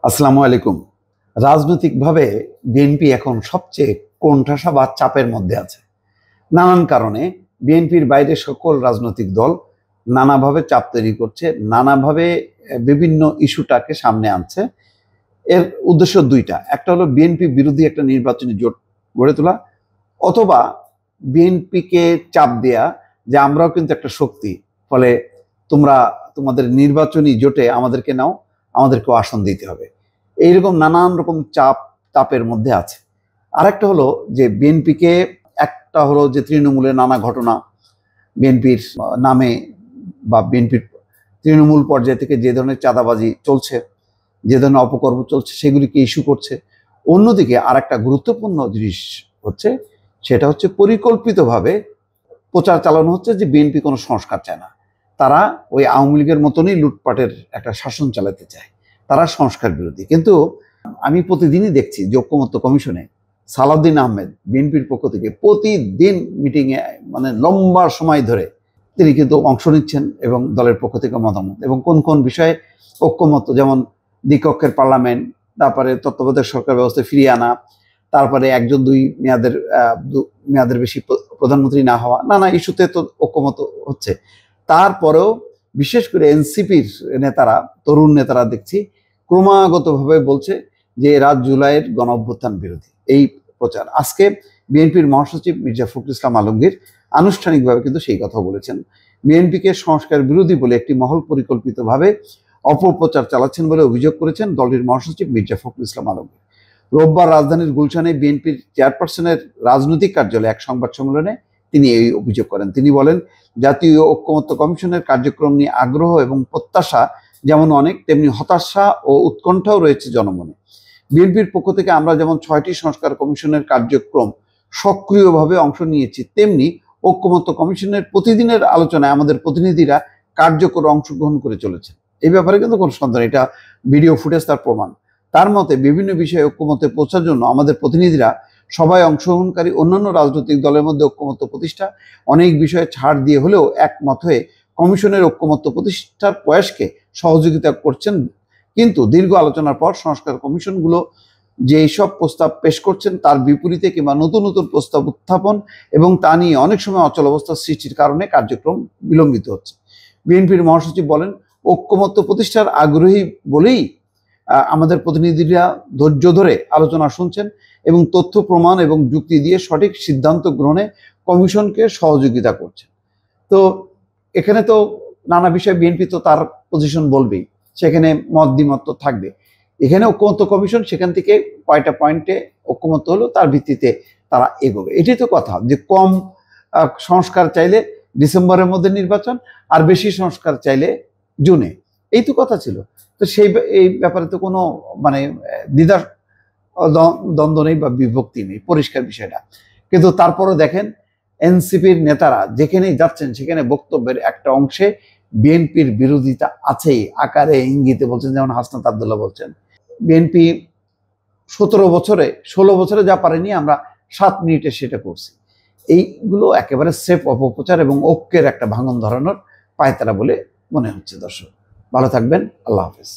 আসসালামু আলাইকুম। রাজনৈতিকভাবে বিএনপি এখন সবচেয়ে কোণঠাসা বা চাপের মধ্যে আছে। নানান কারণে বিএনপির বাইরে সকল রাজনৈতিক দল নানাভাবে চাপ তৈরি করছে, নানাভাবে বিভিন্ন ইস্যুটাকে সামনে আনছে। এর উদ্দেশ্য দুইটা। একটা হলো বিএনপি বিরোধী একটা নির্বাচনী জোট গড়ে তোলা, অথবা বিএনপিকে চাপ দেয়া যে আমরাও কিন্তু একটা শক্তি, ফলে তোমরা তোমাদের নির্বাচনী জোটে আমাদেরকে নাও, আমাদেরকেও আসন দিতে হবে। এইরকম নানান রকম তাপের মধ্যে আছে। আরেকটা হলো যে বিএনপিকে, একটা হলো যে তৃণমূলের নানা ঘটনা, বিএনপির নামে বা বিএনপির তৃণমূল পর্যায় থেকে যে ধরনের চাঁদাবাজি চলছে, যে ধরনের অপকর্ম চলছে, সেগুলিকে ইস্যু করছে। অন্যদিকে আর একটা গুরুত্বপূর্ণ জিনিস হচ্ছে, সেটা হচ্ছে পরিকল্পিতভাবে প্রচার চালানো হচ্ছে যে বিএনপি কোনো সংস্কার চায় না, তারা ওই আওয়ামী লীগের মতনই লুটপাটের একটা শাসন চালাতে চায়, তারা সংস্কার বিরোধী। কিন্তু আমি প্রতিদিনই দেখছি যে ঐকমত্য কমিশনে সালাউদ্দিন আহমেদ বিএনপির পক্ষ থেকে প্রতিদিন মিটিংয়ে, মানে লম্বা সময় ধরে তিনি কিন্তু অংশ নিচ্ছেন এবং দলের পক্ষ থেকে মতামত, এবং কোন কোন বিষয়ে ঐকমত্য, যেমন দ্বিকক্ষের পার্লামেন্ট, তারপরে তত্ত্বাবধায়ক সরকার ব্যবস্থা ফিরিয়ে আনা, তারপরে একজন দুই মেয়াদের বেশি প্রধানমন্ত্রী না হওয়া, নানা ইস্যুতে তো ঐকমত্য হচ্ছে। তারপরেও বিশেষ করে এনসিপির নেতারা, তরুণ নেতারা দেখছি ক্রমাগতভাবে বলছে যে এরা জুলাইয়ের গণ অভ্যুত্থান বিরোধী। এই প্রচার আজকে বিএনপির মহাসচিব মির্জা ফখরুল ইসলাম আলমগীর আনুষ্ঠানিকভাবে কিন্তু সেই কথা বলেছেন। বিএনপিকে সংস্কার বিরোধী বলে একটি মহল পরিকল্পিতভাবে অপপ্রচার চালাচ্ছেন বলে অভিযোগ করেছেন দলটির মহাসচিব মির্জা ফখরুল ইসলাম আলমগীর। রোববার রাজধানীর গুলশানে বিএনপির চেয়ারপারসনের রাজনৈতিক কার্যালয়ে এক সংবাদ সম্মেলনে তিনি এই অভিযোগ করেন। তিনি বলেন, জাতীয় ঐকমত্য কমিশনের কার্যক্রম নিয়ে আগ্রহ এবং প্রত্যাশা যেমন অনেক, তেমনি হতাশা ও উৎকণ্ঠাও রয়েছে জনমনে। বিএনপির পক্ষ থেকে আমরা যেমন 6টি সংস্কার কমিশনের কার্যক্রম সক্রিয়ভাবে অংশ নিয়েছি, তেমনি ঐকমত্য কমিশনের প্রতিদিনের আলোচনায় আমাদের প্রতিনিধিরা কার্যকর অংশগ্রহণ করে চলেছেন। এই ব্যাপারে কিন্তু কোনো সন্দেহ নেই, এটা ভিডিও ফুটেজ তার প্রমাণ। তার মতে বিভিন্ন বিষয়ে ঐকমত্যে পৌঁছার জন্য আমাদের প্রতিনিধিরা সবাই অংশগ্রহণকারী অন্যান্য রাজনৈতিক দলের মধ্যে ঐকমত্য প্রতিষ্ঠা, অনেক বিষয়ে ছাড় দিয়ে হলেও একমত হয়ে কমিশনের ঐকমত্য প্রতিষ্ঠার প্রয়াসকে সহযোগিতা করছেন। কিন্তু দীর্ঘ আলোচনার পর সংস্কার কমিশনগুলো যে সব প্রস্তাব পেশ করছেন তার বিপরীতে কিংবা নতুন নতুন প্রস্তাব উত্থাপন এবং তা নিয়ে অনেক সময় অচল অবস্থার সৃষ্টির কারণে কার্যক্রম বিলম্বিত হচ্ছে। বিএনপির মহাসচিব বলেন, ঐকমত্য প্রতিষ্ঠার আগ্রহী বলেই আমাদের প্রতিনিধিরা ধৈর্য ধরে আলোচনা শুনছেন এবং তথ্য প্রমাণ এবং যুক্তি দিয়ে সঠিক সিদ্ধান্ত গ্রহণে কমিশনকে সহযোগিতা করছেন। তো এখানে তো নানা বিষয়ে বিএনপি তো তার পজিশন বলবেই, সেখানে মত দ্বিমত তো থাকবে। এখানে ঐকমত্য কমিশন সেখান থেকে কয়টা পয়েন্টে ঐকমত্য হলো তার ভিত্তিতে তারা এগোবে। এটাই তো কথা, যে কম সংস্কার চাইলে ডিসেম্বরের মধ্যে নির্বাচন, আর বেশি সংস্কার চাইলে জুনে, এই তো কথা ছিল। তো এই ব্যাপারে তো কোনো মানে দ্বিধা দ্বন্দ্ব নেই বা বিভক্তি নেই, পরিষ্কার বিষয়টা। কিন্তু তারপরও দেখেন, এনসিপির নেতারা যেখানেই যাচ্ছেন সেখানে বক্তব্যের একটা অংশে বিএনপির বিরোধিতা আছেই, আকারে ইঙ্গিতে বলছেন। যেমন হাসনাত আব্দুল্লাহ বলছেন, বিএনপি 16 বছরে যা পারেনি আমরা 7 মিনিটে সেটা করছি। এইগুলো একেবারে সেফ অপপ্রচার এবং ঐক্যের একটা ভাঙন ধরানোর পায়তারা বলে মনে হচ্ছে। দর্শক ভালো থাকবেন, আল্লাহ হাফেজ।